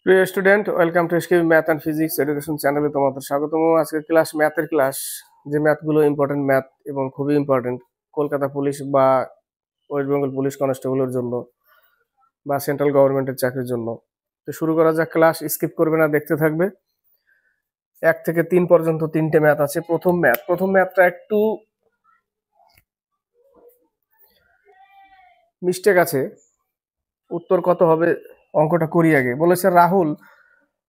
প্রিয় student, welcome to SKB math and physics education চ্যানেলে তোমাদের স্বাগতম। আজকের ক্লাস ম্যাথের ক্লাস, যে ম্যাথগুলো ইম্পর্টেন্ট ম্যাথ এবং খুবই ইম্পর্টেন্ট কলকাতা পুলিশ বা ওয়েস্ট বেঙ্গল পুলিশ কনস্টেবলের জন্য বা সেন্ট্রাল গভর্নমেন্টের চাকরির জন্য। তো শুরু করা যাক। ক্লাস স্কিপ করবে না, দেখতে থাকবে। 1 থেকে 3 পর্যন্ত 3টে ম্যাথ আছে। প্রথম ম্যাথটা একটু মিস্টেক আছে। উত্তর কত হবে অঙ্কটা করি আগে। বলেছে রাহুল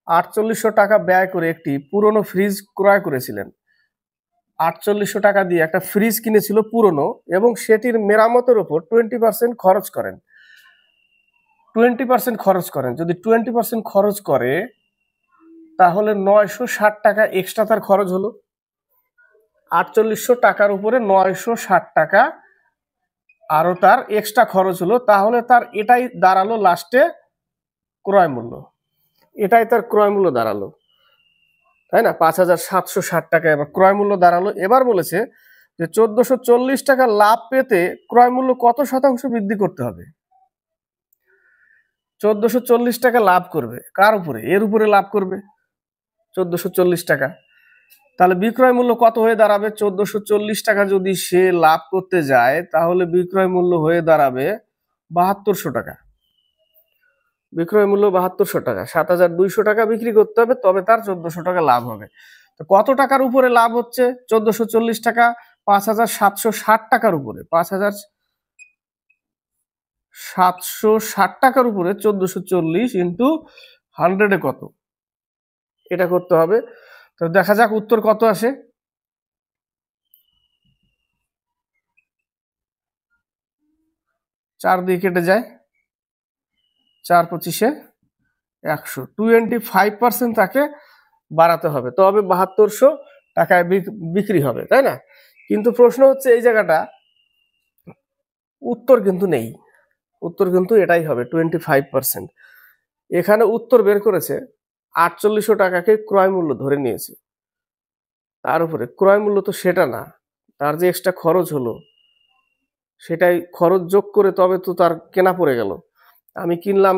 4800 টাকা ব্যয় করে একটি পুরনো ফ্রিজ ক্রয় করেছিলেন। 4800 টাকা দিয়ে একটা ফ্রিজ কিনেছিল পুরনো, এবং সেটির মেরামতের উপর 20% খরচ করেন। 20% খরচ করেন। যদি 20% খরচ করে তাহলে 960 টাকা এক্সট্রা তার খরচ হলো। 4800 টাকার উপরে 960 টাকা আরো তার এক্সট্রা খরচ হলো। তাহলে তার এটাই দাঁড়ালো লাস্টে ক্রয় মূল্য। এটাই তার ক্রয় মূল্য দাঁড়ালো, তাই না? 5760 টাকা এবার ক্রয় মূল্য দাঁড়ালো। এবার বলেছে যে 1440 টাকা লাভ পেতে ক্রয় মূল্য কত শতাংশ বৃদ্ধি করতে হবে। 1440 টাকা লাভ করবে কার উপরে? এর উপরে লাভ করবে 1440 টাকা। তাহলে বিক্রয় মূল্য কত হয়ে দাঁড়াবে? 1440 টাকা যদি সে লাভ করতে যায় তাহলে বিক্রয় মূল্য হয়ে দাঁড়াবে 7200 টাকা। বিক্রয় মূল্য 7200 টাকা। 7200 টাকা বিক্রি করতে হবে, তবে তার 1400 টাকা লাভ হবে। তো কত টাকার উপরে লাভ হচ্ছে? 1440 টাকা 5760 টাকার উপরে। 5760 টাকার উপরে 1440 ইন্টু 100 কত, এটা করতে হবে। তো দেখা যাক উত্তর কত আসে। 4 দিয়ে কেটে যায়, 4 25 100। 25% তাকে বাড়াতে হবে, তবে 7200 টাকায় বিক্রি হবে, তাই না? কিন্তু প্রশ্ন হচ্ছে এই জায়গাটা উত্তর কিন্তু নেই। উত্তর কিন্তু এটাই হবে 25%। এখানে উত্তর বের করেছে 4800 টাকাকে ক্রয় মূল্য ধরে নিয়েছে। তার উপরে ক্রয় মূল্য তো সেটা না, তার যে এক্সট্রা খরচ হলো সেটাই খরচ যোগ করে তবে তো তার কেনা পড়ে গেল। আমি কিনলাম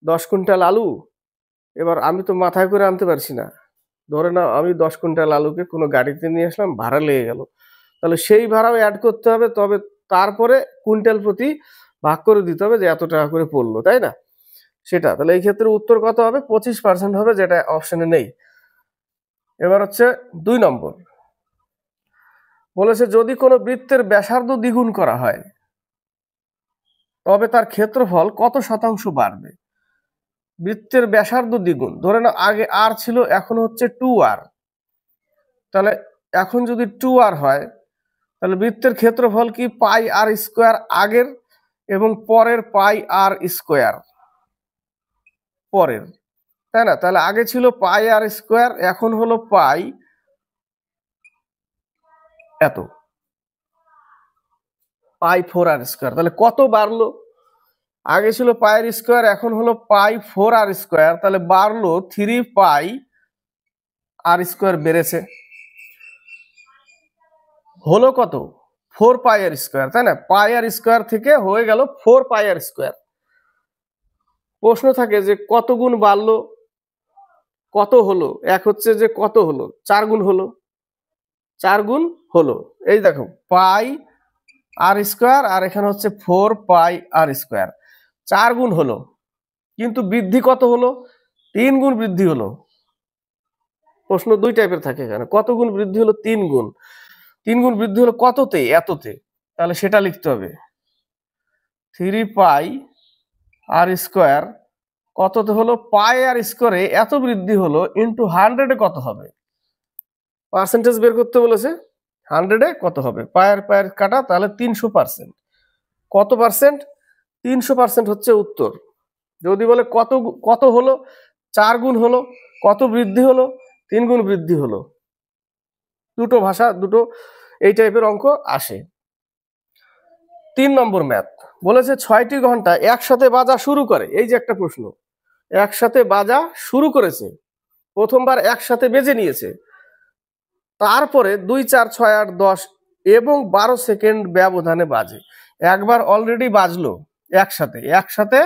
10 কুইন্টাল আলু, এবার আমি তো মাথায় করে আনতে পারছি না। ধরে নাও আমি 10 কুইন্টাল আলুকে কোনো গাড়িতে নিয়ে আসলাম, ভাড়া লেগে গেল, তাহলে সেই ভাড়াও অ্যাড করতে হবে, তবে তারপরে কুইন্টাল প্রতি ভাগ করে দিতে হবে যে এত টাকা করে পড়লো, তাই না? সেটা তাহলে এই ক্ষেত্রে উত্তর কত হবে? 25% হবে, যেটা অপশনে নেই। এবার হচ্ছে 2 নম্বর। বলেছে যদি কোনো বৃত্তের ব্যাসার্ধ দ্বিগুণ করা হয় তবে তার ক্ষেত্রফল কত শতাংশ বাড়বে। বৃত্তের ব্যাসার্ধ দ্বিগুণ, ধরে নাও আগে আর ছিল, এখন হচ্ছে 2r। তাহলে এখন যদি 2r হয় তাহলে বৃত্তের ক্ষেত্রফল কি? পাই আর স্কোয়ার আগের এবং পরের পাই আর স্কোয়ার পরের, তাই না? তাহলে আগে ছিল পাই আর স্কোয়ার, এখন হলো পাই এত, পাই 4r স্কোয়ার। তাহলে কত বাড়লো? আগে ছিল পাই আর স্কোয়ার, এখন হলো পাই 4r স্কোয়ার, তাহলে বাড়লো 3 পাই আর স্কোয়ার বেড়েছে। হলো কত? 4 পাই আর স্কোয়ার, তাই না? পাই আর স্কোয়ার থেকে হয়ে গেল 4 পাই আর স্কোয়ার। প্রশ্ন থাকে যে কত গুণ বাড়লো, কত হলো। এক হচ্ছে যে কত হলো, 4 গুণ হলো, 4 গুণ হলো। এই দেখো পাই আর স্কোয়ার, আর এখানে হচ্ছে 4 পাই আর স্কোয়ার, 4 গুণ হলো। কিন্তু বৃদ্ধি কত হলো? 3 গুণ বৃদ্ধি হলো। প্রশ্ন 2 টাইপের থাকে এখানে। কত গুণ বৃদ্ধি হলো? 3 গুণ। 3 গুণ বৃদ্ধি হলো কততে? এততে। তাহলে সেটা লিখতে হবে 3 পাই আর স্কোয়ার কততে হলো? পাই আর স্কোয়ারে এত বৃদ্ধি হলো ইন্টু 100 কত হবে? পার্সেন্টেজ বের করতে বলেছে। 100 কত হবে? পায়ের পায়ের কাটা, তাহলে 300%। কত পার্সেন্ট? 300% হচ্ছে উত্তর। যদি বলে কত কত হলো, 4 গুণ হলো, কত বৃদ্ধি হলো, 3 গুণ বৃদ্ধি হলো। দুটো ভাষা, দুটো এই টাইপের অঙ্ক আসে। 3 নম্বর ম্যাথ বলেছে 6টি ঘন্টা একসাথে বাজা শুরু করে। এই যে একটা প্রশ্ন, একসাথে বাজা শুরু করেছে, প্রথমবার একসাথে বেজে নিয়েছে, তারপরে 2 4 6 8 10 এবং 12 সেকেন্ড ব্যবধানে বাজে। একবার অলরেডি বাজলো একসাথে, একসাথে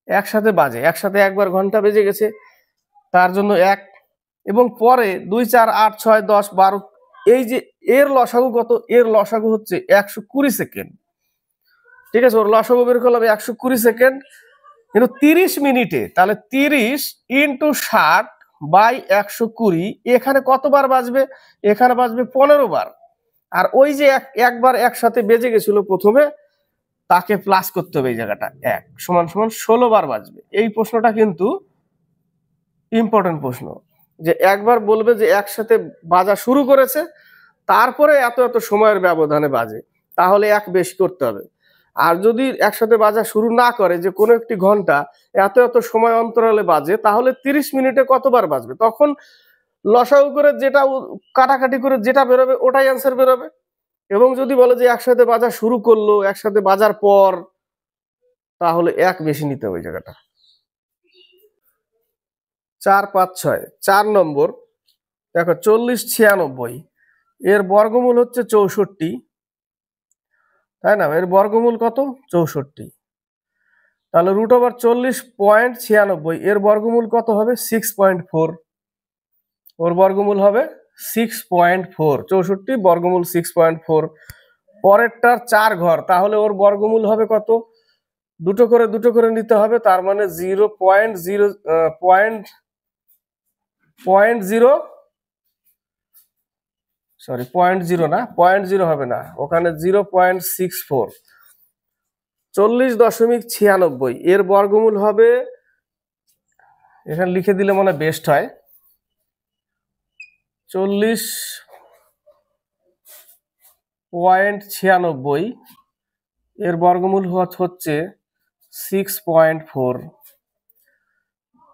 একসাথে বাজে, একসাথে একবার ঘন্টা বেজে গেছে, তার জন্য 1। এবং পরে 2 4 8 6 10 12, এই যে এর লসাগু কত, এর লসাগু হচ্ছে 120 সেকেন্ড। ঠিক আছে, ওর লসাগু বের করলাম 120 সেকেন্ড, কিন্তু 30 মিনিটে, তাহলে 30 ইন্টু 60 বাই 120, এখানে কতবার বাজবে, এখানে বাজবে 15 বার। আর ওই যে একবার একসাথে বেজে গেছিল প্রথমে, তাকে প্লাস করতে হবে এই জায়গাটা, 1 সমান সমান 16 বার বাজবে। এই প্রশ্নটা কিন্তু ইম্পর্টেন্ট প্রশ্ন, যে একবার বলবে যে একসাথে বাজা শুরু করেছে, তারপরে এত এত সময়ের ব্যবধানে বাজে, তাহলে 1 বেশি করতে হবে। আর যদি একসাথে বাজা শুরু না করে, যে কোনো একটি ঘন্টা এত এত সময় অন্তরালে বাজে, তাহলে 30 মিনিটে কতবার বাজবে, তখন লসাগু করে যেটা কাটাকাটি করে যেটা বেরোবে ওটাই অ্যান্সার বেরোবে। এবং যদি বলে যে একসাথে বাজা শুরু করলো, একসাথে বাজার পর, তাহলে 1 বেশি নিতে হবে জায়গাটা। 4 5 6, 4 নম্বর দেখো, 40 96 এর বর্গমূল হচ্ছে 64, তাই না? এর বর্গমূল কত, 64। তাহলে √40.96 এর বর্গমূল কত হবে, 6.4। ওর বর্গমূল হবে 6.4, 64 বর্গমূল 6.4। পরেরটার 4 ঘর, তাহলে ওর বর্গমূল হবে কত, দুটো করে নিতে হবে, তার মানে 0.0 না, 0.0 হবে না, ওখানে 0.64। 40.96 এর বর্গমূল হবে, এখানে লিখে দিলে মনে বেস্ট হয়, 40.96 এর বর্গমূল হচ্ছে 6.4।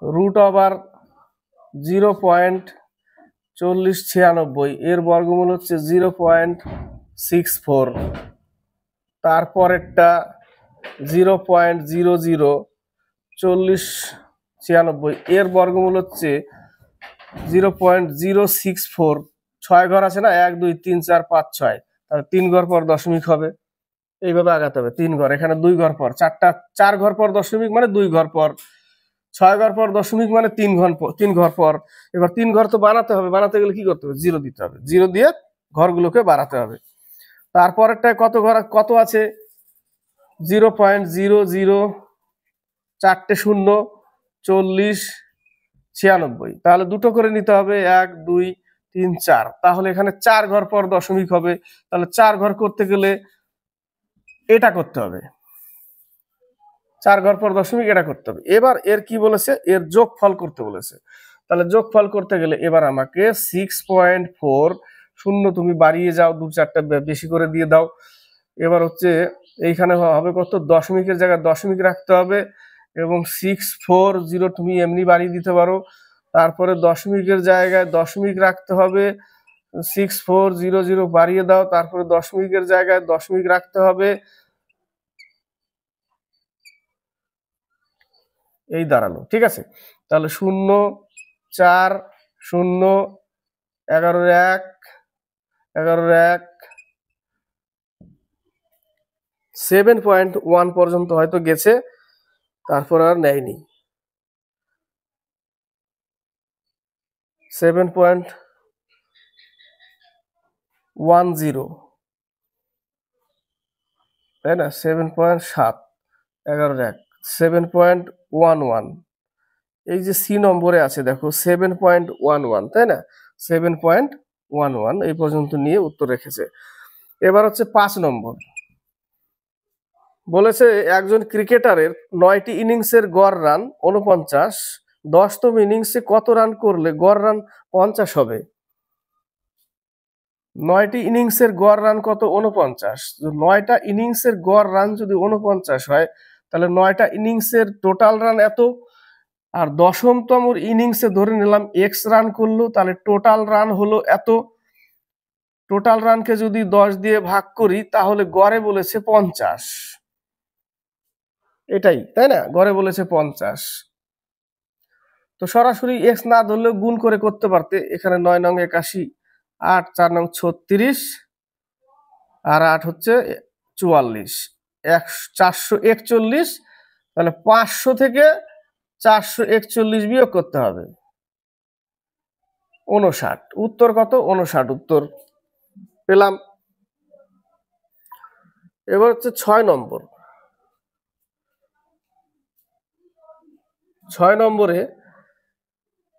√0.4096 এর বর্গমূল হচ্ছে 0.64। তারপরেরটা 0.004096 এর বর্গমূল হচ্ছে 0.064। 6 ঘর আছে না, 1 2 3 4 5 6, তাহলে 3 ঘর পর দশমিক হবে, এইভাবে আগাতে হবে। 3 ঘর, এখানে 2 ঘর পর, 4 ঘর পর দশমিক মানে 2 ঘর পর, 6 ঘর পর দশমিক মানে 3 ঘর পর। এবার 3 ঘর তো বানাতে হবে, বানাতে গেলে কি করতে হবে, 0 দিতে হবে, 0 দিয়ে ঘরগুলোকে বাড়াতে হবে। তারপরেরটায় কত আছে, 0.00, 4টে 0, 40 96, তাহলে দুটো করে নিতে হবে, 1 2 3 4, তাহলে এখানে 4 ঘর পর দশমিক হবে, তাহলে 4 ঘর করতে গেলে এটা করতে হবে, 4 ঘর পর দশমিক এটা করতে হবে। এবার এর কি বলেছে, এর যোগফল করতে বলেছে, তাহলে যোগফল করতে গেলে এবার আমাকে 6.4, শূন্য তুমি বাড়িয়ে যাও, 2 4টা বেশি করে দিয়ে দাও। এবার হচ্ছে এইখানে হবে কত, দশমিকের জায়গায় দশমিক রাখতে হবে, এবং 640 তুমি এমনি বাড়িয়ে দিতে পারো, তারপরে দশমিকের জায়গায় দশমিক রাখতে হবে, 6400 বাড়িয়ে দাও, তারপরে দশমিকের জায়গায় দশমিক রাখতে হবে, এই দাঁড়ালো। ঠিক আছে, তাহলে 0 4 0 11 1 11 1 7.1 পর্যন্ত হয়তো গেছে, তারপর আর নেয়নি। 7.10, তাই না, 7.7 11 1 7.11, এই যে সি নম্বরে আছে দেখো 7.11, তাই না, 7.11 এই পর্যন্ত নিয়ে উত্তর রেখেছে। এবার হচ্ছে 5 নম্বর, বলেছে একজন ক্রিকেটারের 9টি ইনিংসের গড় রান 49, 10তম ইনিংসে কত রান করলে গড় রান 50 হবে। 9টি ইনিংসের গড় রান কত, 49। 9টা ইনিংসের গড় রান যদি 49 হয়, তাহলে 9টা ইনিংসের টোটাল রান এত, আর 10তম ইনিংসে ধরে নিলাম এক্স রান করলো, তাহলে টোটাল রান হলো এত। টোটাল রানকে যদি 10 দিয়ে ভাগ করি, তাহলে গড়ে বলেছে 50, এটাই, তাই না, গড়ে বলেছে 50। তো সরাসরি এক্স না ধরলেও গুণ করে করতে পারতে, এখানে 9 নং 81, 8 4 নং 36, আর 8 হচ্ছে 44, 441, তাহলে 500 থেকে 441 বিয়োগ করতে হবে 59। উত্তর কত? 59 উত্তর পেলাম। এবার হচ্ছে 6 নম্বর। 6 নম্বরে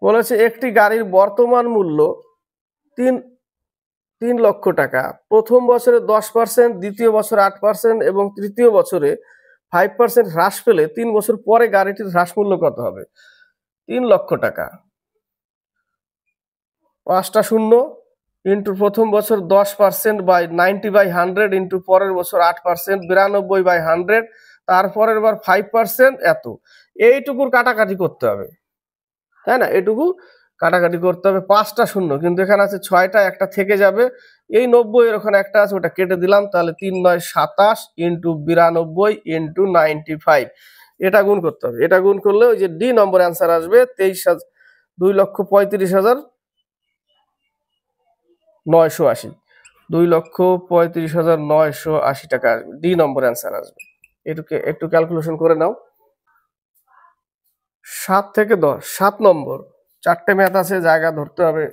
বলেছে একটি গাড়ির বর্তমান মূল্য 3 লক্ষ টাকা। প্রথম বছরে 10%, দ্বিতীয় বছরে 8% এবং তৃতীয় বছরে 5% হ্রাস পেলে 3 বছর পরে গাড়িটির হ্রাস মূল্য কত হবে? 3 লক্ষ টাকা, 5টা শূন্য ইন্টু প্রথম বছর 10% বাই 90/100 ইন্টু পরের বছর 8%, 92/100, তারপরের বার 5%, এত। এইটুকুর কাটাকাটি করতে হবে, তাই না? এটুকু কাটাকাটি করতে হবে। 5টা শূন্য, কিন্তু এখানে আছে 6টা, একটা থেকে যাবে। এই 90 এর ওখানে একটা আছে, ওটা কেটে দিলাম। তাহলে 3 9 27 ইন্টু 92 ইন্টু 95, এটা গুণ করতে হবে। এটা গুণ করলে ওই যে ডি নম্বর অ্যান্সার আসবে 2,35,980। 2,35,980 টাকা আসবে, ডি নম্বর অ্যান্সার আসবে। এটুকে একটু ক্যালকুলেশন করে নাও। 7 থেকে 10, 7 নম্বর। 4টে ম্যাথ আছে, জায়গা ধরতে হবে।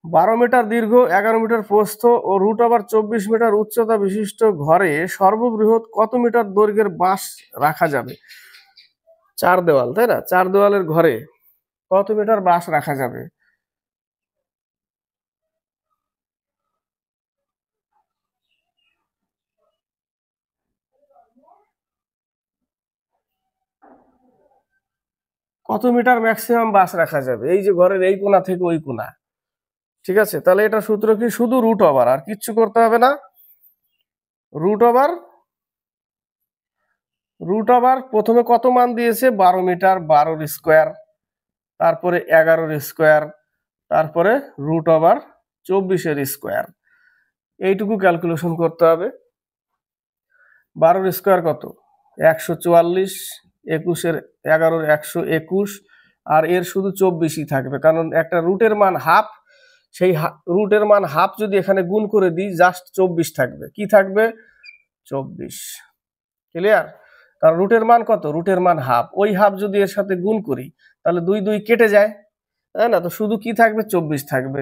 12 মিটার দীর্ঘ, 11 মিটার প্রস্থ ও √24 মিটার উচ্চতা বিশিষ্ট ঘরে সর্ববৃহৎ কত মিটার দৈর্ঘ্যের বাঁশ রাখা যাবে? 4 দেওয়াল, তাই না? 4 দেওয়ালের ঘরে কত মিটার বাঁশ রাখা যাবে? কত মিটার ম্যাক্সিমাম বাঁশ রাখা যাবে এই যে ঘরের এই কোণা থেকে ওই কোণা? ঠিক আছে, তাহলে এটা সূত্র কি? শুধু রুট ওভার, আর কিচ্ছু করতে হবে না। রুট ওভার প্রথমে কত মান দিয়েছে? 12 মিটার, 12 স্কোয়ার, তারপরে 11 স্কোয়ার, তারপরে √24 স্কোয়ার। এইটুকু ক্যালকুলেশন করতে হবে। 12 স্কোয়ার কত? 144, 21 11 121, আর এর শুধু 24ই থাকবে, কারণ একটা রুটের মান হাফ। সেই রুটের মান হাফ যদি এখানে গুণ করে দিই, জাস্ট 24 থাকবে। কি থাকবে? 24। ক্লিয়ার? কারণ রুটের মান কত? রুটের মান হাফ। ওই হাফ যদি এর সাথে গুণ করি, তাহলে 2 2 কেটে যায়, তাই না? তো শুধু কি থাকবে? 24 থাকবে।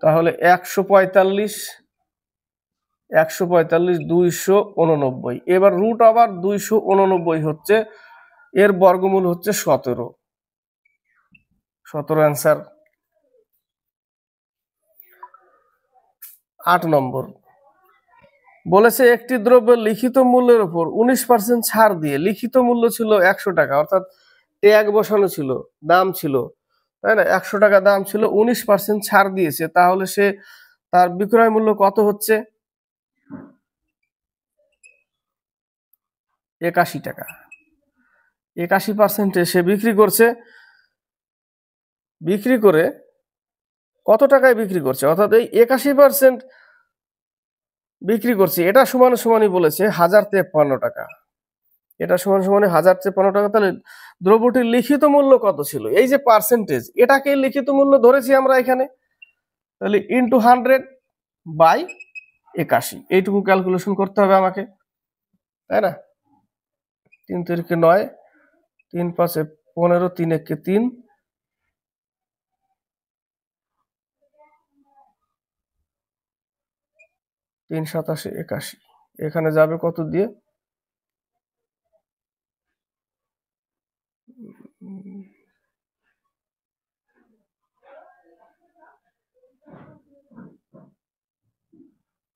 তাহলে 145, 289। এবার রুট ওভার 289 হচ্ছে, এর বর্গমূল হচ্ছে 17। 17 অ্যান্সার। 8 নম্বর বলেছে একটি দ্রব্যের লিখিত মূল্যের উপর 19% ছাড় দিয়ে, লিখিত মূল্য ছিল 100 টাকা, অর্থাৎ ট্যাগ বসানো ছিল, দাম ছিল, তাই না? 100 টাকা দাম ছিল, 19% ছাড় দিয়েছে, তাহলে সে তার বিক্রয় মূল্য কত হচ্ছে? 81 টাকা। 81% সে বিক্রি করছে। বিক্রি করে কত টাকায় বিক্রি করছে? অর্থাৎ এই 81% বিক্রি করছে, এটা সমান সমানই বলেছে 1053 টাকা। এটা সমান সমানই 1053 টাকা। তাহলে দ্রব্যটির লিখিত মূল্য কত ছিল? এই যে পার্সেন্টেজ, এটাকে লিখিত মূল্য ধরেছি আমরা এখানে। তাহলে ইন্টু 100/81, এইটুকু ক্যালকুলেশন করতে হবে আমাকে, তাই না? 3 3 9, 3 5 15, 3 1 3, 3 7 81। এখানে যাবে কত দিয়ে?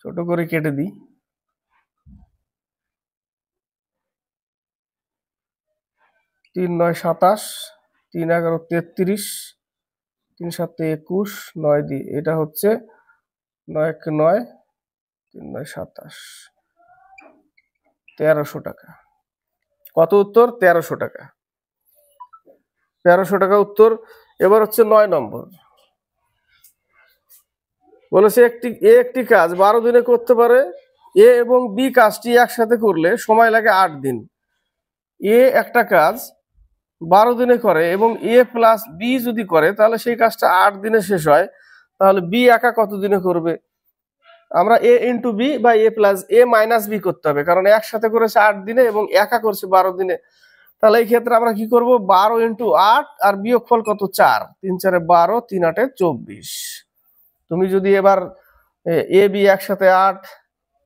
ছোট করে কেটে দিই। 3 9 27, 3 11 33, 3 7 21, 9 দিয়ে, এটা হচ্ছে 9 1 9, 3 9 27, 1300 টাকা। কত উত্তর? 1300 টাকা। 1300 টাকা উত্তর। এবার হচ্ছে 9 নম্বর। বলেছে একটি কাজ 12 দিনে করতে পারে। এ এবং বি কাজটি একসাথে করলে সময় লাগে 8 দিন। এ একটা কাজ 12 দিনে করে এবং এ প্লাস বি যদি করে, তাহলে সেই কাজটা 8 দিনে শেষ হয়। তাহলে বি একা কত দিনে করবে? আমরা এ ইন্টু বি বা এ প্লাস এ মাইনাস বি করতে হবে, কারণ একসাথে করেছে 8 দিনে এবং একা করছে 12 দিনে। তাহলে এই ক্ষেত্রে আমরা কি করব, 12 ইন্টু 8 আর বিয়োগফল কত 4, 3 4 12, 3 8 24। তুমি যদি এবার এ বি একসাথে 8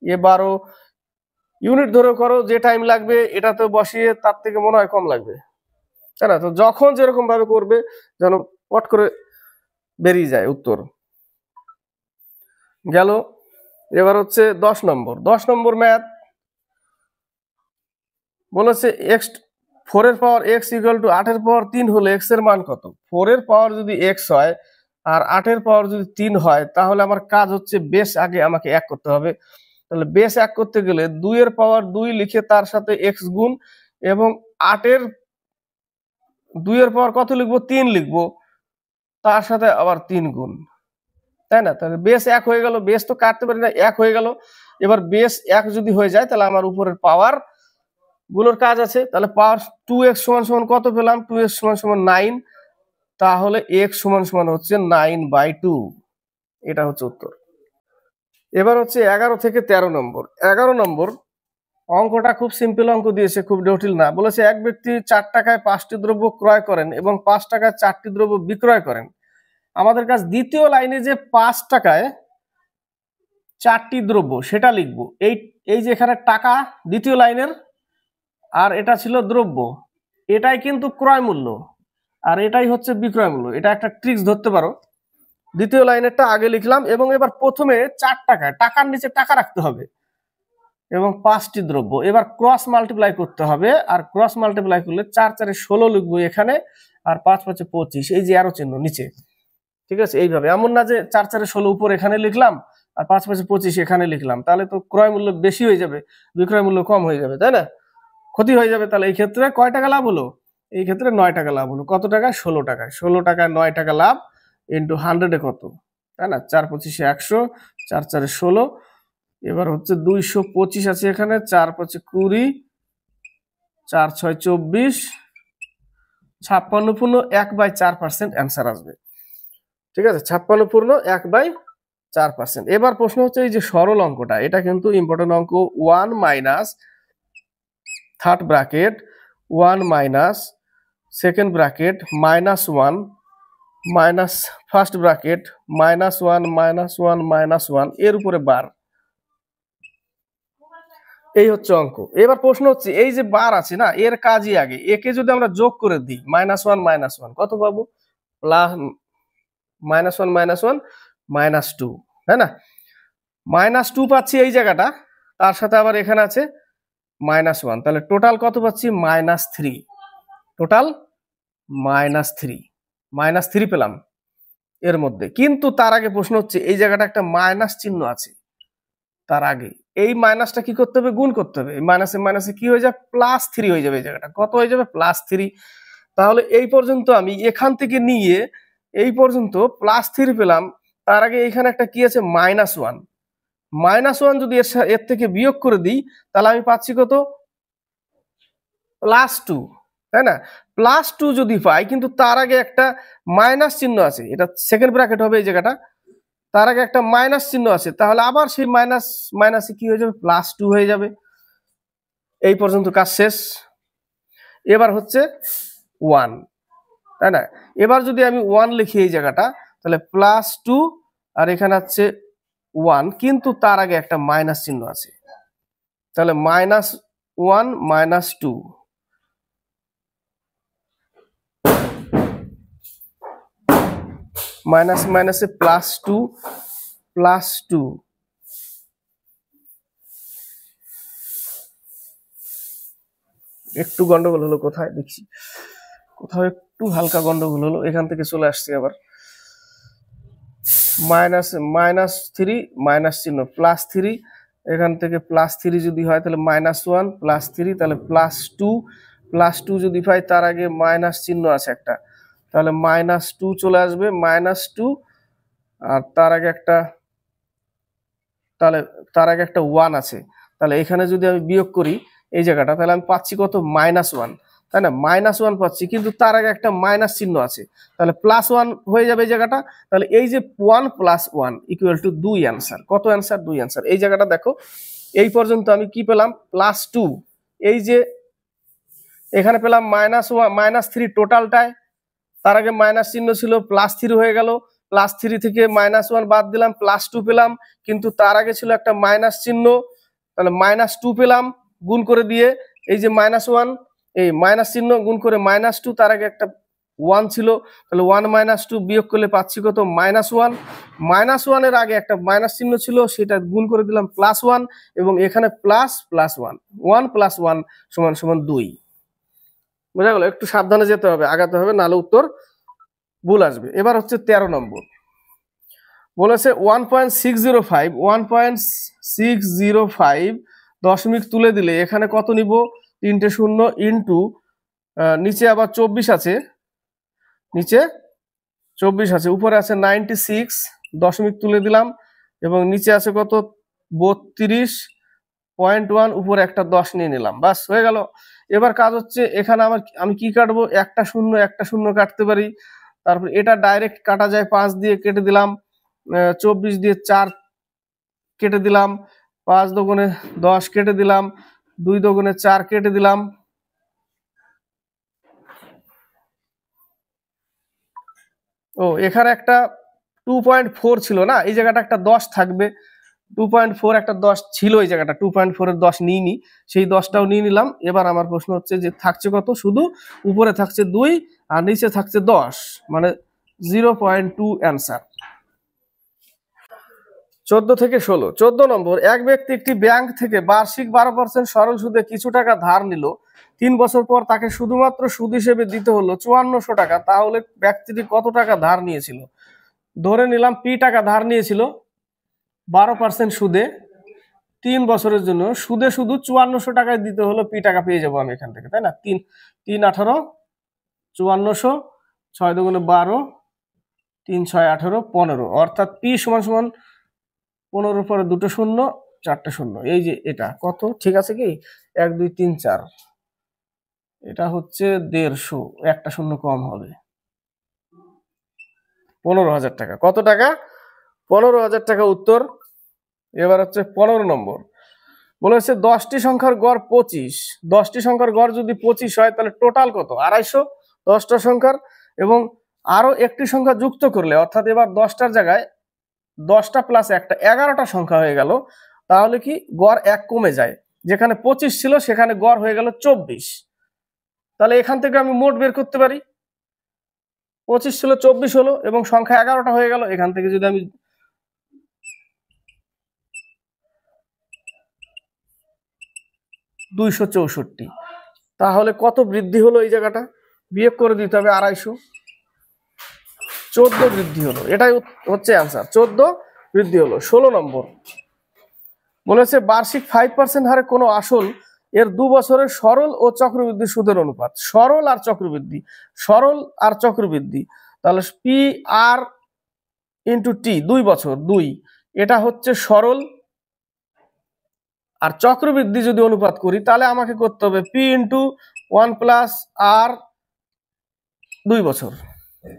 এ 12 ইউনিট ধরে করো, যে টাইম লাগবে এটা তো বসিয়ে তার থেকে মনে হয় কম লাগবে, তাই না? তো যখন যেরকম ভাবে করবে যেন পট করে বেরিয়ে যায় উত্তর। গেল। এবার হচ্ছে 10 নম্বর ম্যাথ বলেছে এক্স 4 এর পাওয়ার এক্স ইকুয়াল টু 8 এর পাওয়ার 3 হলে এক্স এর মান কত। 4 এর পাওয়ার যদি এক্স হয় আর 8 এর পাওয়ার যদি 3 হয়, তাহলে আমার কাজ হচ্ছে বেস আগে আমাকে 1 করতে হবে। তাহলে বেস 1 করতে গেলে 2 এর পাওয়ার 2 লিখে তার সাথে এক্স গুণ, এবং 8 এর 2 এর পাওয়ার কত লিখবো, 3 লিখবো, তার সাথে আবার 3 গুণ, তাই না? তাহলে বেস 1 হয়ে গেল, বেস তো কাটতে পারি না, 1 হয়ে গেল। এবার বেস 1 যদি হয়ে যায় তাহলে আমার উপরের পাওয়ার গুলোর কাজ আছে। তাহলে পাওয়ার 2x সমান সমান কত পেলাম, 2x সমান সমান 9, তাহলে x সমান সমান হচ্ছে 9/2। এটা হচ্ছে উত্তর। এবার হচ্ছে 11 থেকে 13 নম্বর। 11 নম্বর অঙ্কটা খুব সিম্পল অঙ্ক দিয়েছে, খুব জটিল না। বলেছে এক ব্যক্তি 4 টাকায় 5টি দ্রব্য ক্রয় করেন এবং 5 টাকায় 4টি দ্রব্য বিক্রয় করেন। আমাদের কাছে দ্বিতীয় লাইনে যে 5 টাকায় 4টি দ্রব্য সেটা লিখবো। এই এই যে এখানে টাকা দ্বিতীয় লাইনের, আর এটা ছিল দ্রব্য, এটাই কিন্তু ক্রয় মূল্য আর এটাই হচ্ছে বিক্রয় মূল্য। এটা একটা ট্রিক্স ধরতে পারো। দ্বিতীয় লাইনেরটা আগে লিখলাম, এবং এবার প্রথমে 4 টাকায় টাকার নিচে টাকা রাখতে হবে এবং 5টি দ্রব্য। এবার ক্রস মাল্টিপ্লাই করতে হবে, আর ক্রস মাল্টিপ্লাই করলে 4 4 16 লিখবো এখানে, আর 5 5 25, এই যে অ্যারো চিহ্ন নিচে। ঠিক আছে, এইভাবে। এমন না যে 4 4 16 উপর এখানে লিখলাম আর 5 5 25 এখানে লিখলাম, তাহলে তো ক্রয় মূল্য বেশি হয়ে যাবে, বিক্রয় মূল্য কম হয়ে যাবে, তাই না? ক্ষতি হয়ে যাবে। তাহলে এই ক্ষেত্রে কয় টাকা লাভ হলো, এই ক্ষেত্রে 9 টাকা লাভ হলো। কত টাকা, 16 টাকায়। 16 টাকায় 9 টাকা লাভ ইন্টু 100 এ কত, তাই না? 4 25 100, 4 4 16, এবার হচ্ছে 225 আছে এখানে, 4 5 20, 4 6 24, 56 পূর্ণ 1/4% অ্যান্সার আসবে। ঠিক আছে, 56 পূর্ণ 1/4%। এবার প্রশ্ন হচ্ছে এই যে সরল অঙ্কটা, এটা কিন্তু ইম্পর্টেন্ট অঙ্ক। 1 minus third bracket 1 minus second bracket -1 minus first bracket -1 -1 -1 এর উপরে বার। এই হচ্ছে অঙ্ক। এবার প্রশ্ন হচ্ছে এই যে বার আছে না, এর কাজই আগে একে যদি আমরা যোগ করে দিই -1 -1 কত পাবো, প্লাস -1 -1 -2, তাই না? -2 পাচ্ছি এই জায়গাটা, তার সাথে আবার এখানে আছে -1, তাহলে টোটাল কত পাচ্ছি, -3। টোটাল -3 পেলাম এর মধ্যে। কিন্তু তার আগে প্রশ্ন হচ্ছে এই জায়গাটা একটা মাইনাস চিহ্ন আছে, তার আগে এই মাইনাসটা কি করতে হবে, গুণ করতে হবে। মাইনাসে মাইনাসে কি হয়ে যাবে, +3 হয়ে যাবে। এই জায়গাটা কত হয়ে যাবে, +3। তাহলে এই পর্যন্ত আমি এখান থেকে নিয়ে এই পর্যন্ত +3 পেলাম। তার আগে এখানে একটা কি আছে, -1। -1 যদি এর থেকে বিয়োগ করে দিই তাহলে আমি পাচ্ছি কত, +2, তাই না? +2 যদি পাই, কিন্তু তার আগে একটা মাইনাস চিহ্ন আছে, এটা সেকেন্ড ব্র্যাকেট হবে এই জায়গাটা, তার আগে একটা মাইনাস চিহ্ন আছে, তাহলে আবার সেই মাইনাস মাইনাসে কি হয়ে যাবে, +2 হয়ে যাবে। এই পর্যন্ত কাজ শেষ। এবার হচ্ছে 1, তাই না? এবার যদি আমি 1 লিখি এই জায়গাটা, তাহলে +2 আর এখানে আছে 1, কিন্তু তার আগে একটা মাইনাস চিহ্ন আছে, তাহলে -1 -2, মাইনাস মাইনাসে +2 একটু গন্ডগোল হলো, কোথায় দেখছি, কোথাও একটু হালকা গন্ডগোল হলো, এখান থেকে চলে আসছে আবার। -3 মাইনাস চিহ্ন, +3, এখান থেকে +3 যদি হয় তাহলে -1 +3, তাহলে +2 যদি পাই, তার আগে মাইনাস চিহ্ন আছে একটা, তাহলে -2 চলে আসবে, -2, আর তার আগে একটা, তাহলে তার আগে একটা 1 আছে, তাহলে এখানে যদি আমি বিয়োগ করি এই জায়গাটা, তাহলে আমি পাচ্ছি কত, -1। তাই না, -1 পাচ্ছি, কিন্তু তার আগে একটা মাইনাস চিহ্ন আছে, তাহলে +1 হয়ে যাবে এই জায়গাটা। তাহলে এই যে 1 + 1 = 2 অ্যান্সার। কত অ্যান্সার? 2 অ্যান্সার। এই জায়গাটা দেখো, এই পর্যন্ত আমি কি পেলাম? +2। এই যে এখানে পেলাম -3 টোটালটায়, তার আগে মাইনাস চিহ্ন ছিল, +3 হয়ে গেল, +3 থেকে -1 বাদ দিলাম, +2 পেলাম, কিন্তু তার আগে ছিল একটা মাইনাস চিহ্ন, তাহলে -2 পেলাম গুণ করে দিয়ে। এই যে -1, এই মাইনাস চিহ্ন গুণ করে -2, তার আগে একটা 1 ছিল, তাহলে 1 - 2 বিয়োগ করলে পাচ্ছি কত? -1। -1 এর আগে একটা মাইনাস চিহ্ন ছিল, সেটা গুণ করে দিলাম +1, এবং এখানে ++1, 1 + 1 = 2। বোঝা গেল? একটু সাবধানে যেতে হবে, আগাতে হবে, নাহলে উত্তর ভুল আসবে। এবার হচ্ছে 13 নম্বর, বলেছে 1.605 দশমিক তুলে দিলে এখানে কত নিব? 3টে শূন্য ইন্টু নিচে আবার 24 আছে, নিচে 24 আছে, উপরে আছে 96 দশমিক তুলে দিলাম, এবং নিচে আছে কত? 32.1, উপরে একটা 10 নিয়ে নিলাম, বাস হয়ে গেল। এবার কাজ হচ্ছে, এখানে আমি কি কাটবো? একটা শূন্য কাটতে পারি, তারপর এটা ডাইরেক্ট কাটা যায়, 5 দিয়ে কেটে দিলাম, 24 দিয়ে 4 কেটে দিলাম, 5 দুগুণে 10 কেটে দিলাম, 2 দুগুণে 4 কেটে দিলাম, ও এখানে একটা 2.4 ছিল না, এই জায়গাটা একটা 10 থাকবে, 2.4 একটা 10 ছিল, এই জায়গাটা 2.4 এর 10 নিইনি, সেই 10টাও নিয়ে নিলাম। এবার আমার প্রশ্ন হচ্ছে যে থাকছে কত? শুধু উপরে থাকছে 2 আর নিচে থাকছে 10, মানে 0.2 অ্যান্সার। 14 থেকে 16, 14 নম্বর, এক ব্যক্তি একটি ব্যাংক থেকে বার্ষিক 12% সরল সুদে কিছু টাকা ধার নিল, 3 বছর পর তাকে শুধুমাত্র সুদ হিসেবে দিতে হলো 5400 টাকা, তাহলে ব্যক্তিটি কত টাকা ধার নিয়েছিল? ধরে নিলাম পি টাকা ধার নিয়েছিল 12% সুদে 3 বছরের জন্য, সুদে শুধু 5400 টাকায় দিতে হলো, পি টাকা পেয়ে যাবো আমি এখান থেকে, তাই না? 3 3 18 5400, 6 দুগুণে 12, 3 6 18 15, অর্থাৎ পি সমান সমান 15 পরে 2টো শূন্য, 4টে শূন্য, এই যে এটা কত? ঠিক আছে কি? 1 2 3 4, এটা হচ্ছে 150, একটা শূন্য কম হবে, 15,000 টাকা। কত টাকা? 15,000 টাকা উত্তর। এবার হচ্ছে 15 নম্বর, বলেছে 10টি সংখ্যার গড় 25, 10টি সংখ্যার গড় যদি 25 হয়, তাহলে টোটাল কত? 250, 10টা সংখ্যার, এবং আরো একটি সংখ্যা যুক্ত করলে, অর্থাৎ এবার 10টার জায়গায় 10টা প্লাস একটা 11টা সংখ্যা হয়ে গেল, তাহলে কি গড় 1 কমে যায়, যেখানে 25 ছিল সেখানে গড় হয়ে গেল 24। তাহলে এখান থেকে আমি মোট বের করতে পারি, 25 ছিল 24 হলো, এবং সংখ্যা 11টা হয়ে গেল, এখান থেকে যদি আমি 264, তাহলে কত বৃদ্ধি হলো? এই জায়গাটা বিয়োগ করে দিতে হবে 250, 14 বৃদ্ধি হলো, এটাই হচ্ছে অ্যান্সার, 14 বৃদ্ধি হলো। 16 নম্বর, বলেছে বার্ষিক 5% হারে কোনো আসল এর 2 বছরের সরল ও চক্রবৃদ্ধি সুদের অনুপাত, সরল আর চক্রবৃদ্ধি, সরল আর চক্রবৃদ্ধি, তাহলে পি আর ইন্টু টি, 2 বছর 2, এটা হচ্ছে সরল, আর চক্রবৃদ্ধি যদি অনুপাত করি, তাহলে আমাকে করতে হবে পি ইন্টু 1 প্লাস আর 2 বছর,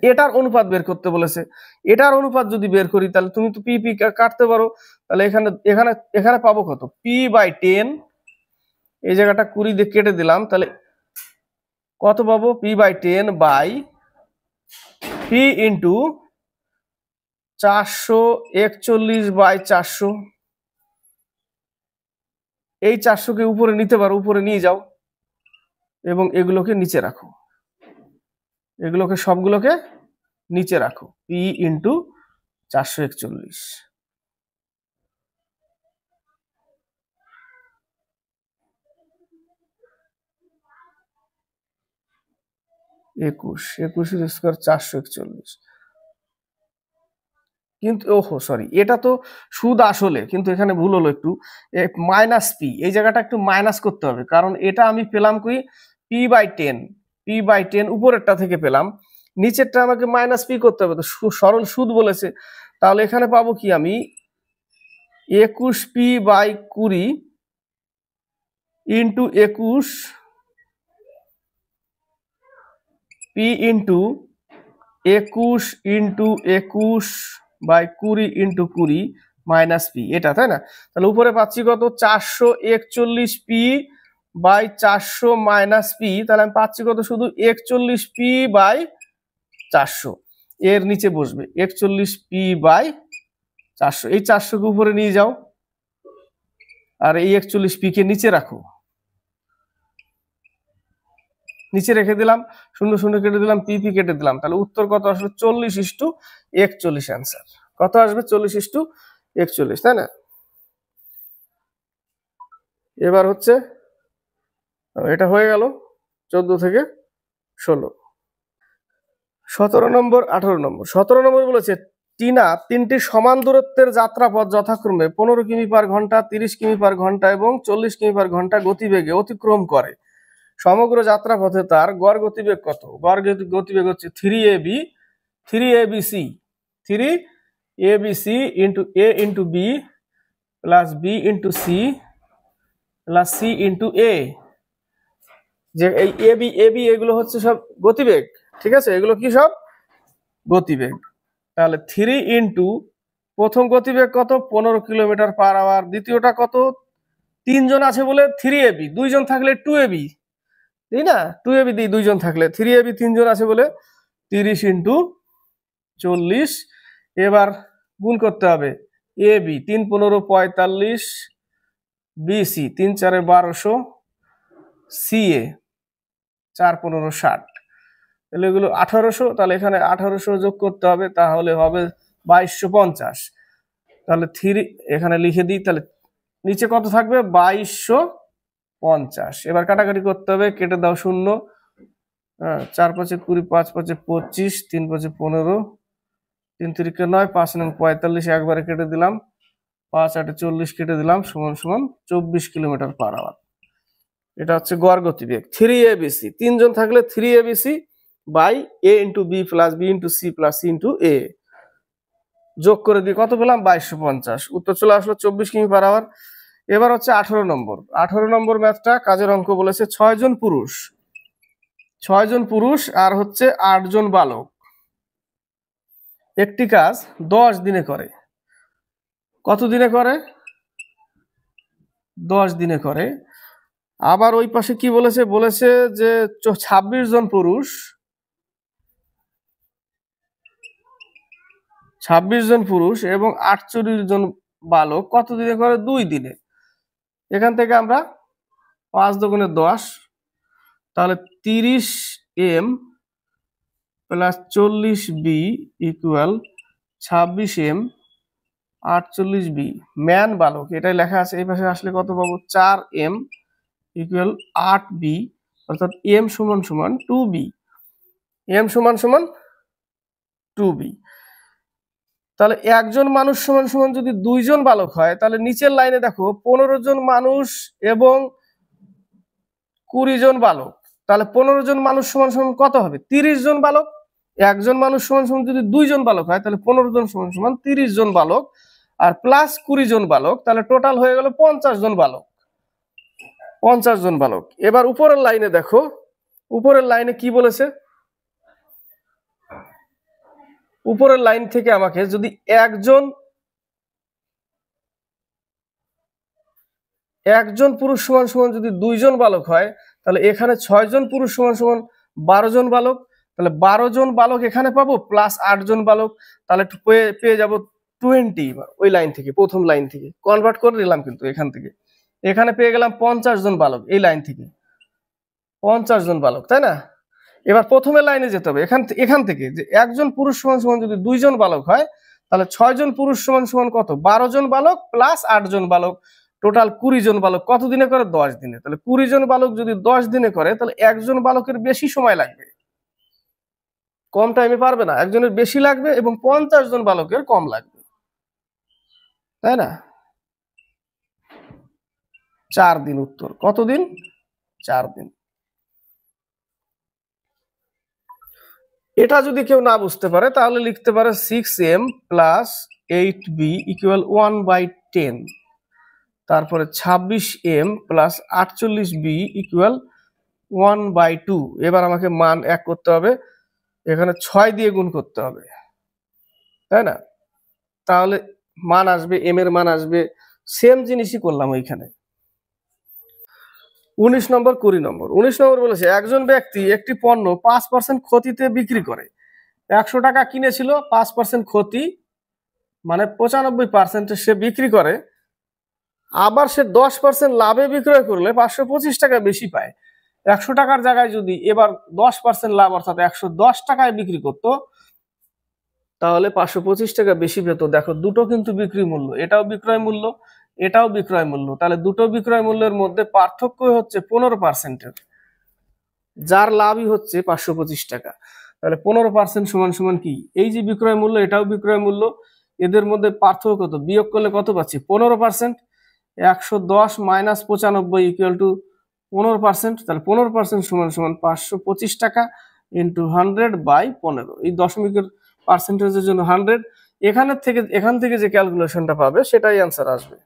এটার অনুপাত বের করতে বলেছে। এটার অনুপাত যদি বের করি, তাহলে তুমি তো পি পি কাটতে পারো, তাহলে এখানে এখানে এখানে পাবো কত? p/10, এই জায়গাটা 20 দিয়ে কেটে দিলাম, তাহলে কত পাবো? p/10 বাই p ইন্টু 441/400, এই 400কে উপরে নিতে পারো, উপরে নিয়ে যাও, এবং এগুলোকে নিচে রাখো, এগুলোকে সবগুলোকে নিচে রাখো, p ইন্টু 441, 21 স্কোয়ার 441, কিন্তু ওহো সরি, এটা তো সুদ আসলে, কিন্তু এখানে ভুল হলো একটু, মাইনাস পি, এই জায়গাটা একটু মাইনাস করতে হবে, কারণ এটা আমি পেলাম কি p/10 উপরেরটা থেকে পেলাম, নিচেরটা আমাকে মাইনাস পি করতে হবে, তো সরল সুদ বলেছে, তাহলে এখানে পাবো কি আমি 21p/20 into 21 P into 21 into 21 by 20 into 20 minus P, এটা তাই না? তাহলে উপরে পাচ্ছি কত 441 পি বাই 400 মাইনাস পি, তাহলে আমি পাচ্ছি কত শুধু 41 পি বাই 400, এর নিচে বসবে 41 পি বাই 400, এই 400 কে উপরে নিয়ে যাও আর এই 41 পি কে নিচে রাখো, নিচে রেখে দিলাম, শূন্য শূন্য কেটে দিলাম, পি পি কেটে দিলাম, তাহলে উত্তর কত আসলে 40:41 অ্যান্সার। কত আসবে 40:41, তাই না? এবার হচ্ছে এটা হয়ে গেল 14 থেকে 16। 17 নম্বর 18 নম্বর। 17 নম্বর বলেছে টিনা 3টি সমান দূরত্বের যাত্রাপথ যথাক্রমে 15 কিমি পার ঘন্টা, 30 কিমি পার ঘন্টা এবং 40 কিমি পার ঘন্টা গতিবেগে অতিক্রম করে। সমগ্র যাত্রাপথে তার গড় গতিবেগ কত? গড় গতিবেগ হচ্ছে 3ab 3abc into a into b plus b into c plus c into a। যে এই এবি এগুলো হচ্ছে সব গতিবেগ, ঠিক আছে? এগুলো কি সব গতিবেগ। তাহলে 3 ইন্টু প্রথম গতিবেগ কত 15 কিলোমিটার পার আওয়ার, দ্বিতীয়টা কত 3 জন আছে বলে 3ab, 2 জন থাকলে 2ab, তাই না? 2ab দিই 2 জন থাকলে, 3ab 3 জন আছে বলে 30 ইন্টু 40। এবার গুণ করতে হবে, ab 3 15 45, bc 3 4 1200, ca 4 15 60, তাহলে এগুলো 1800, তাহলে এখানে 1800 যোগ করতে হবে, তাহলে হবে 2250। তাহলে 3 এখানে লিখে দিই, তাহলে নিচে কত থাকবে 2250। এবার কাটাকাটি করতে হবে, কেটে দাও শূন্য, 4 5 20, 5 5 25, 3 5 15, 3 3 9, 5 9 45, একবারে কেটে দিলাম, 5 8 40 কেটে দিলাম, সমান সমান 24 কিলোমিটার পার আওয়ার। এটা হচ্ছে গড় গতিবেগ। 3abc 3 জন থাকলে 3abc by a into B plus B into C plus C into A, যোগ করে দিয়ে কত পেলাম 2250। উত্তর চলে আসলো 24 কিমি পার আওয়ার। এবার হচ্ছে 18 নম্বর। 18 নম্বর ম্যাথটা কাজের অঙ্ক বলেছে 6 জন পুরুষ আর হচ্ছে 8 জন বালক একটি কাজ 10 দিনে করে। কত দিনে করে? 10 দিনে করে। আবার ওই পাশে কি বলেছে? বলেছে যে 26 জন পুরুষ 26 জন পুরুষ এবং 48 জন বালক কত দিনে করে? 2 দিনে। এখান থেকে আমরা 5 দুগুণে 10, তাহলে 30m plus 40b equal 26m 48b man বালক, এটাই লেখা আছে। এই পাশে আসলে কত পাবো? 4m ইকুয়াল 8b, অর্থাৎ m সমান সমান 2b, m সমান সমান 2b। তাহলে একজন মানুষ সমান সমান যদি 2 জন বালক হয়, তাহলে নিচের লাইনে দেখো 15 জন মানুষ এবং 20 জন বালক, তাহলে 15 জন মানুষ সমান সমান কত হবে? 30 জন বালক। একজন মানুষ সমান সমান যদি 2 জন বালক হয়, তাহলে 15 জন সমান সমান 30 জন বালক আর প্লাস 20 জন বালক, তাহলে টোটাল হয়ে গেল 50 জন বালক। 50 জন বালক। এবার উপরের লাইনে দেখো, উপরের লাইনে কি বলেছে? উপরের লাইন থেকে আমাকে যদি একজন পুরুষ সমান সমান যদি 2 জন বালক হয়, তাহলে এখানে 6 জন পুরুষ সমান সমান 12 জন বালক, তাহলে 12 জন বালক এখানে পাবো প্লাস 8 জন বালক, তাহলে পেয়ে যাব 20। ওই লাইন থেকে, প্রথম লাইন থেকে কনভার্ট করে নিলাম, কিন্তু এখান থেকে এখানে পেয়ে গেলাম 50 জন বালক, এই লাইন থেকে 50 জন বালক, তাই না? এবার প্রথমের লাইনে যেতে হবে, এখান থেকে যে একজন পুরুষ সমান সমান যদি 2 জন বালক হয়, তাহলে 6 জন পুরুষ সমান সমান কত? 12 জন বালক প্লাস 8 জন বালক, টোটাল 20 জন বালক। কত দিনে করে? 10 দিনে। তাহলে 20 জন বালক যদি 10 দিনে করে, তাহলে একজন বালকের বেশি সময় লাগবে, কম টাইমে পারবে না, একজনের বেশি লাগবে এবং 50 জন বালকের কম লাগবে, তাই না? 4 দিন উত্তর। কত দিন? 4 দিন। এটা যদি কেউ না বুঝতে পারে, তাহলে লিখতে পারে 6m প্লাস 8b ইকুয়াল 1/10, তারপরে 26m প্লাস 48b ইকুয়াল 1/2। এবার আমাকে মান 1 করতে হবে, এখানে 6 দিয়ে গুণ করতে হবে, তাই না? তাহলে মান আসবে, এম এর মান আসবে, সেম জিনিসই করলাম ওইখানে। 19 নম্বর 20 নম্বর 19 নম্বর বলেছে একজন ব্যক্তি একটি পণ্য 5% ক্ষতিতে বিক্রি করে। 100 টাকা কিনেছিল, 5% ক্ষতি মানে 95% সে বিক্রি করে, আবার সে 10% লাভে বিক্রয় করলে 525 টাকা বেশি পায়। 100 টাকার জায়গায় যদি এবার 10% লাভ অর্থাৎ 110 টাকায় বিক্রি করতো, তাহলে 525 টাকা বেশি পেত। দেখো দুটো কিন্তু বিক্রি মূল্য, এটাও বিক্রয় মূল্য, এটাও বিক্রয় মূল্য, তাহলে দুটো বিক্রয় মূল্যের মধ্যে পার্থক্য হচ্ছে 15%, যার লাভই হচ্ছে 525 টাকা। তাহলে 15% সমান সমান কি, এই যে বিক্রয় মূল্য এটাও বিক্রয় মূল্য, এদের মধ্যে পার্থক্য কত, বিয়োগ করলে কত পাচ্ছি 15%। 110 মাইনাস 95 ইকুয়াল টু 15%, তাহলে 15% সমান সমান 525 টাকা ইন্টু 100/15। এই দশমিকের পার্সেন্টেজের জন্য 100, এখান থেকে যে ক্যালকুলেশনটা পাবে সেটাই অ্যান্সার আসবে।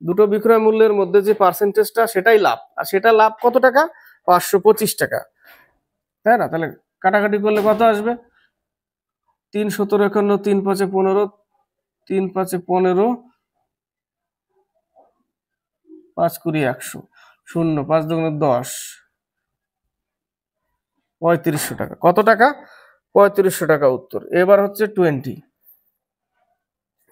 দুটো বিক্রয় মূল্যের মধ্যে যে পার্সেন্টেজটা সেটাই লাভ, আর সেটা লাভ কত টাকা, 525 টাকা, তাই না? তাহলে কাটাকাটি করলে কত আসবে, 3 17 51, 3 5 15, 3 5 15, 5 20 100, 0 5 2 10, 3500 টাকা। কত টাকা, 3500 টাকা উত্তর। এবার হচ্ছে 20,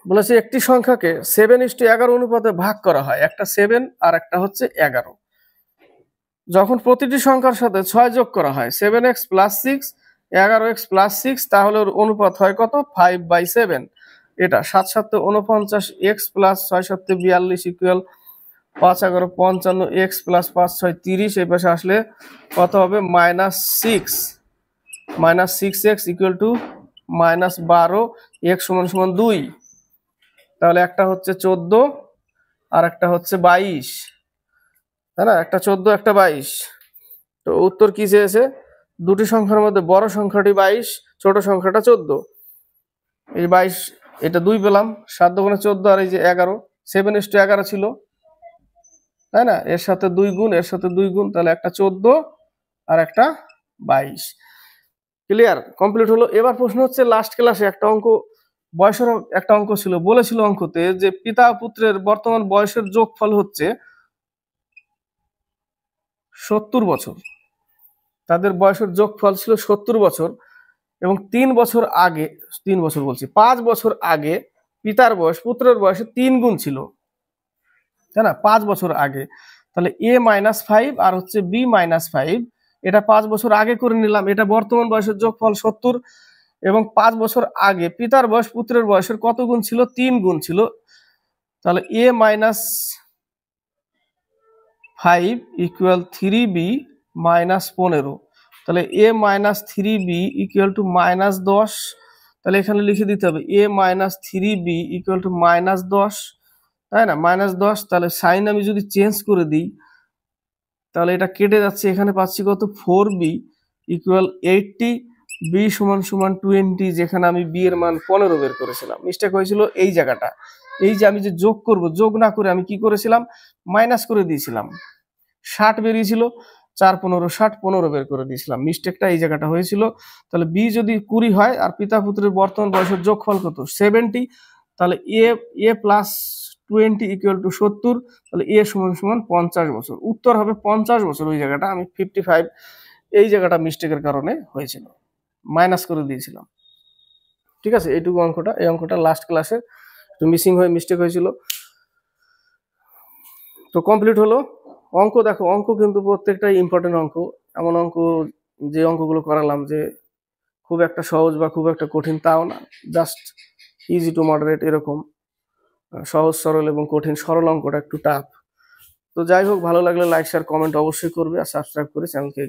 বলেছে একটি সংখ্যাকে 7:11 অনুপাতে ভাগ করা হয়, একটা 7 আর একটা হচ্ছে 11। যখন প্রতিটি সংখ্যার সাথে 6 যোগ করা হয়, 7x + 6, 11x + 6, তাহলে ওর অনুপাত হয় কত, 5/7। এটা 7 7 49, x + 6 7 42 ইকুয়াল 5 11 55, x + 5 6 30, এই পাশে আসলে কত হবে, -6, -6x ইকুয়াল টু -12, x সমান সমান 2। তাহলে একটা হচ্ছে 14 আর একটা হচ্ছে 22, তাই না? একটা 14 একটা 22। তো উত্তর কি চেয়েছে, দুটি সংখ্যার মধ্যে বড় সংখ্যাটি 22, ছোট সংখ্যাটা 14। এই 22, এটা 2 পেলাম, 7 2 14, আর এই যে 11, 7:11 ছিল, তাই না? এর সাথে 2 গুণ, এর সাথে 2 গুণ, তাহলে একটা 14 আর একটা 22। ক্লিয়ার, কমপ্লিট হলো। এবার প্রশ্ন হচ্ছে লাস্ট ক্লাসে একটা অঙ্ক, বয়সের একটা অঙ্ক ছিল, বলেছিল অঙ্কতে যে পিতা পুত্রের বর্তমান বয়সের যোগফল হচ্ছে 70 বছর। তাদের বয়সের যোগফল ছিল 70 বছর, এবং 3 বছর আগে, 3 বছর বলছি 5 বছর আগে পিতার বয়স পুত্রের বয়সে 3 গুণ ছিল, তাই না? 5 বছর আগে, তাহলে a-5 আর হচ্ছে b-5, এটা 5 বছর আগে করে নিলাম। এটা বর্তমান বয়সের যোগফল 70, এবং 5 বছর আগে পিতার বয়স পুত্রের বয়সের কত গুণ ছিল, 3 গুণ ছিল। তাহলে a-5 ইকুয়াল 3b - 15, তাহলে a-3b ইকুয়াল টু -10, তাহলে এখানে লিখে দিতে হবে a-3b ইকুয়াল টু -10, তাই না? -10, তাহলে সাইন আমি যদি চেঞ্জ করে দিই তাহলে এটা কেটে যাচ্ছে, এখানে পাচ্ছি কত, 4b ইকুয়াল 80, b সমান সমান 20, যেখানে আমি b এর মান 15 বের করেছিলাম। মিস্টেক হয়েছিল এই জায়গাটা, এই যে আমি যে যোগ করব, যোগ না করে আমি কি করেছিলাম, মাইনাস করে দিয়েছিলাম। 60 বেরিয়েছিল, 4 15 60, 15 বের করে দিয়েছিলাম, মিস্টেকটা এই জায়গাটা হয়েছিল। তাহলে b যদি 20 হয় আর পিতা পুত্রের বর্তমান বয়সের যোগফল কত, 70, তাহলে a প্লাস 20 ইকুয়াল টু 70, তাহলে a সমান সমান 50 বছর। উত্তর হবে 50 বছর। ওই জায়গাটা আমি 55, এই জায়গাটা মিস্টেকের কারণে হয়েছিল, মাইনাস করে দিয়েছিলাম। ঠিক আছে, এইটুকু অঙ্কটা, এই অঙ্কটা লাস্ট ক্লাসে একটু মিসিং হয়ে মিস্টেক হয়েছিল। তো কমপ্লিট হলো অঙ্ক। দেখো অঙ্ক কিন্তু প্রত্যেকটাই ইম্পর্টেন্ট অঙ্ক, এমন অঙ্ক যে অঙ্কগুলো করালাম যে খুব একটা সহজ বা খুব একটা কঠিন তাও না, জাস্ট ইজি টু মডারেট, এরকম সহজ সরল এবং কঠিন। সরল অঙ্কটা একটু টাফ। তো যাই হোক, ভালো লাগলে লাইক শেয়ার কমেন্ট অবশ্যই করবে, আর সাবস্ক্রাইব করে চ্যানেলকে